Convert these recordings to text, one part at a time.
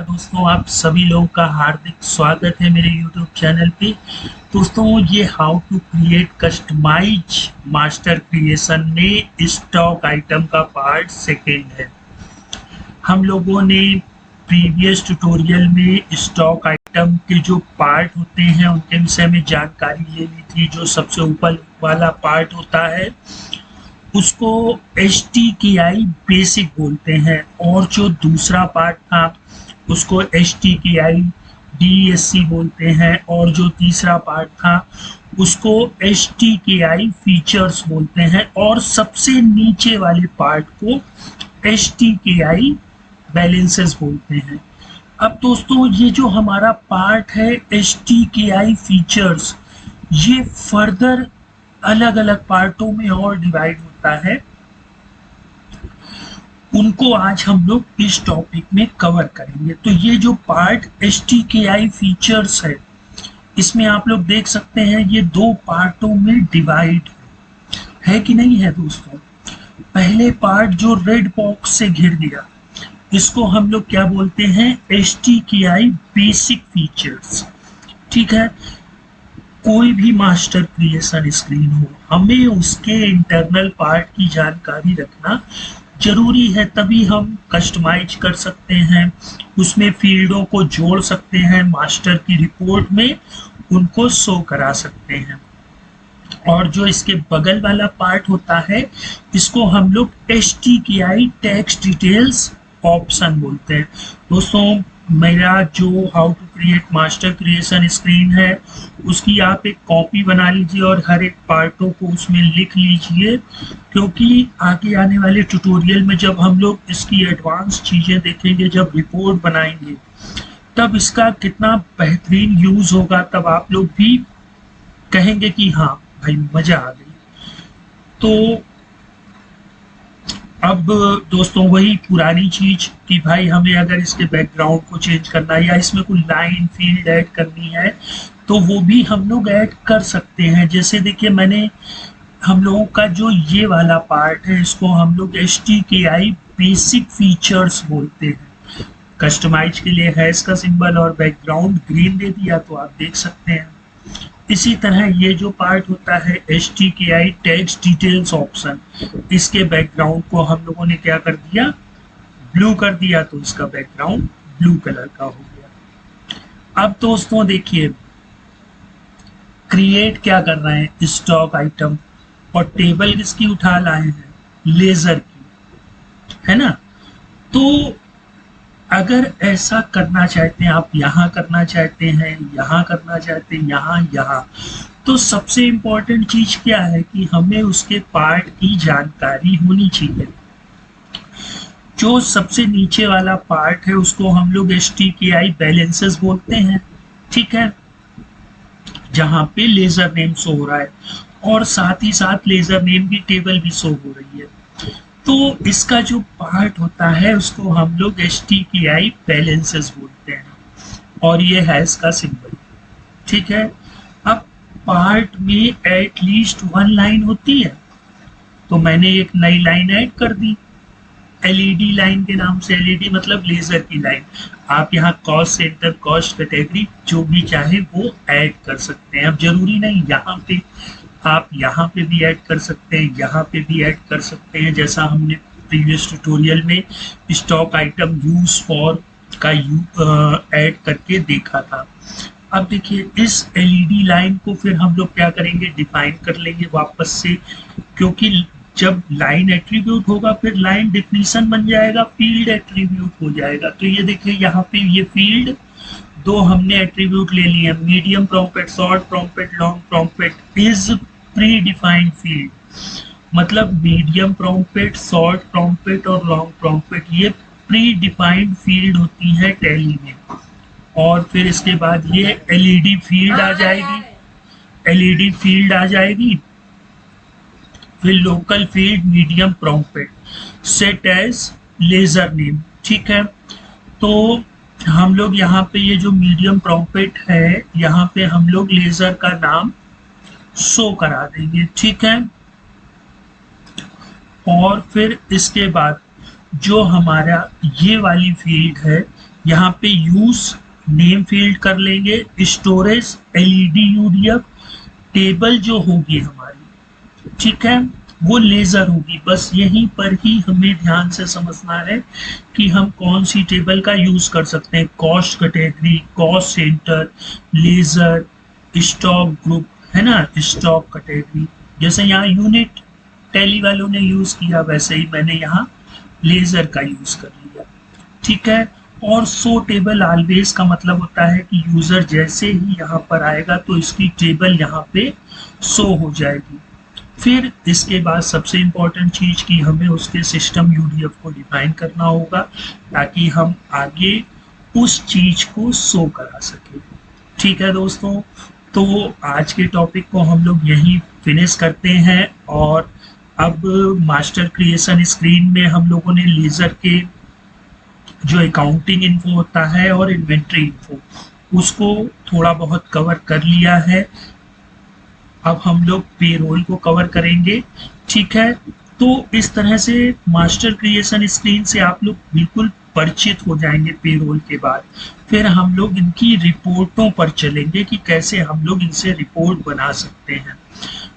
दोस्तों, आप सभी लोगों का हार्दिक स्वागत है मेरे YouTube चैनल पे। दोस्तों, ये how to create customise master creation में स्टॉक आइटम का पार्ट सेकेंड है। हम लोगों ने प्रीवियस ट्यूटोरियल में स्टॉक आइटम के जो पार्ट होते हैं उनके विषय में जानकारी ले ली थी। जो सबसे ऊपर वाला पार्ट होता है उसको HTKI बेसिक बोलते हैं, और जो दूसरा पार्ट था उसको HTKI DSC बोलते हैं, और जो तीसरा पार्ट था उसको HTKI फीचर्स बोलते हैं, और सबसे नीचे वाले पार्ट को HTKI बैलेंसेस बोलते हैं। अब दोस्तों, ये जो हमारा पार्ट है HTKI फीचर्स, ये फर्दर अलग अलग पार्टों में और डिवाइड होता है। उनको आज हम लोग इस टॉपिक में कवर करेंगे। तो ये जो पार्ट HTKI फीचर्स है, इसमें आप लोग देख सकते हैं ये दो पार्टों में डिवाइड है कि नहीं है दोस्तों। पहले पार्ट जो रेड बॉक्स से घिर गया, इसको हम लोग क्या बोलते हैं, HTKI बेसिक फीचर्स। ठीक है, कोई भी मास्टर क्रिएशन स्क्रीन हो, हमें उसके इंटरनल पार्ट की जानकारी रखना जरूरी है, तभी हम कस्टमाइज कर सकते हैं, उसमें फील्डों को जोड़ सकते हैं, मास्टर की रिपोर्ट में उनको शो करा सकते हैं। और जो इसके बगल वाला पार्ट होता है, इसको हम लोग HTKI टेक्स्ट डिटेल्स ऑप्शन बोलते हैं। दोस्तों, मेरा जो how to create master creation screen है उसकी आप एक कॉपी बना लीजिए और हर एक पार्टों को उसमें लिख लीजिए, क्योंकि आगे आने वाले ट्यूटोरियल में जब हम लोग इसकी एडवांस चीज़ें देखेंगे, जब रिपोर्ट बनाएंगे, तब इसका कितना बेहतरीन यूज़ होगा, तब आप लोग भी कहेंगे कि हाँ भाई मज़ा आ गई। तो अब दोस्तों, वही पुरानी चीज कि भाई हमें अगर इसके बैकग्राउंड को चेंज करना है या इसमें कोई लाइन फील्ड ऐड करनी है तो वो भी हम लोग ऐड कर सकते हैं। जैसे देखिए, हम लोगों का जो ये वाला पार्ट है, इसको हम लोग HTKI बेसिक फीचर्स बोलते हैं। कस्टमाइज के लिए हैश का सिंबल और बैकग्राउंड ग्रीन दे दिया तो आप देख सकते हैं। इसी तरह ये जो पार्ट होता है HTKI टेक्स्ट डिटेल्स ऑप्शन, इसके बैकग्राउंड को हम लोगों ने क्या कर दिया, ब्लू कर दिया, तो इसका बैकग्राउंड ब्लू कलर का हो गया। अब दोस्तों देखिए, क्रिएट क्या कर रहे हैं, स्टॉक आइटम, और टेबल किसकी उठा लाए हैं, लेजर की, है ना। तो अगर ऐसा करना चाहते हैं आप, यहाँ करना चाहते हैं, यहाँ करना चाहते हैं, यहाँ, तो सबसे इम्पोर्टेंट चीज क्या है कि हमें उसके पार्ट की जानकारी होनी चाहिए। जो सबसे नीचे वाला पार्ट है उसको हम लोग HTKI बैलेंसेस बोलते हैं। ठीक है, जहाँ पे लेजर नेम शो हो रहा है और साथ ही साथ लेजर नेम की टेबल भी शो हो रही है। तो इसका जो पार्ट होता है उसको हम लोग HTKI बैलेंसेस बोलते हैं, और ये है इसका सिंबल। ठीक है, अब पार्ट में एटलीस्ट 1 लाइन होती है, तो मैंने एक नई लाइन ऐड कर दी LED लाइन के नाम से। LED मतलब लेजर की लाइन। आप यहाँ कॉस्ट सेंटर, कॉस्ट कैटेगरी, जो भी चाहे वो ऐड कर सकते हैं। अब जरूरी नहीं यहाँ पे, आप यहाँ पे भी ऐड कर सकते हैं, यहाँ पे भी ऐड कर सकते हैं, जैसा हमने प्रीवियस ट्यूटोरियल में स्टॉक आइटम यूज फॉर का ऐड करके देखा था। अब देखिए, इस LED लाइन को फिर हम लोग क्या करेंगे, डिफाइन कर लेंगे वापस से, क्योंकि जब लाइन एट्रीब्यूट होगा फिर लाइन डिफिनीशन बन जाएगा, फील्ड एट्रीब्यूट हो जाएगा। तो ये देखिए, यहाँ पे ये फील्ड दो हमने एट्रीब्यूट ले लिए, medium prompt, short prompt, long prompt is pre defined field. मतलब मीडियम प्रॉम्प्ट, शॉर्ट प्रॉम्प्ट और लॉन्ग प्रॉम्प्ट ये प्री डिफाइंड फील्ड होती है टैली में। और फिर इसके बाद ये LED फील्ड आ जाएगी, LED फील्ड आ जाएगी, फिर local field medium prompt set as ledger name. ठीक है, तो हम लोग यहाँ पे ये जो मीडियम प्रॉम्प्ट है, यहाँ पे हम लोग लेजर का नाम शो करा देंगे। ठीक है, और फिर इसके बाद जो हमारा ये वाली फील्ड है, यहाँ पे यूज नेम फील्ड कर लेंगे, स्टोरेज एलईडी यूडीएफ, टेबल जो होगी हमारी, ठीक है, वो लेजर होगी। बस यहीं पर ही हमें ध्यान से समझना है कि हम कौन सी टेबल का यूज कर सकते हैं। Cost category, cost centre, ledger, stock group, है ना, स्टॉक कैटेगरी। जैसे यहाँ यूनिट टैली वालों ने यूज किया, वैसे ही मैंने यहाँ लेजर का यूज कर लिया, ठीक है। और सो टेबल ऑलवेज का मतलब होता है कि यूजर जैसे ही यहाँ पर आएगा तो इसकी टेबल यहाँ पे शो हो जाएगी। फिर इसके बाद सबसे इम्पोर्टेंट चीज कि हमें उसके सिस्टम यूडीएफ को डिफाइन करना होगा ताकि हम आगे उस चीज को शो करा सके। ठीक है दोस्तों, तो आज के टॉपिक को हम लोग यहीं फिनिश करते हैं। और अब मास्टर क्रिएशन स्क्रीन में हम लोगों ने लेजर के जो अकाउंटिंग इन्फो होता है और इन्वेंट्री इन्फो, उसको थोड़ा बहुत कवर कर लिया है। अब हम लोग पेरोल को कवर करेंगे, ठीक है। तो इस तरह से मास्टर क्रिएशन स्क्रीन से आप लोग बिल्कुल परिचित हो जाएंगे पेरोल के बाद। फिर हम लोग इनकी रिपोर्टों पर चलेंगे कि कैसे हम लोग इनसे रिपोर्ट बना सकते हैं।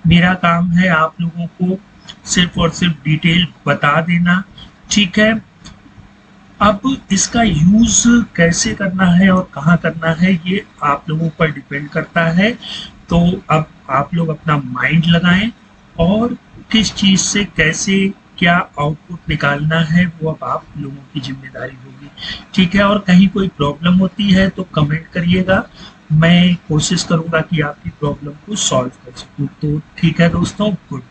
मेरा काम है आप लोगों को सिर्फ और सिर्फ डिटेल बता देना, ठीक है। अब इसका यूज कैसे करना है और कहाँ करना है ये आप लोगों पर डिपेंड करता है। तो अब आप लोग अपना माइंड लगाएं और किस चीज से कैसे क्या आउटपुट निकालना है वो अब आप लोगों की जिम्मेदारी होगी, ठीक है। और कहीं कोई प्रॉब्लम होती है तो कमेंट करिएगा, मैं कोशिश करूंगा कि आपकी प्रॉब्लम को सॉल्व कर सकूं। तो ठीक है दोस्तों, गुड।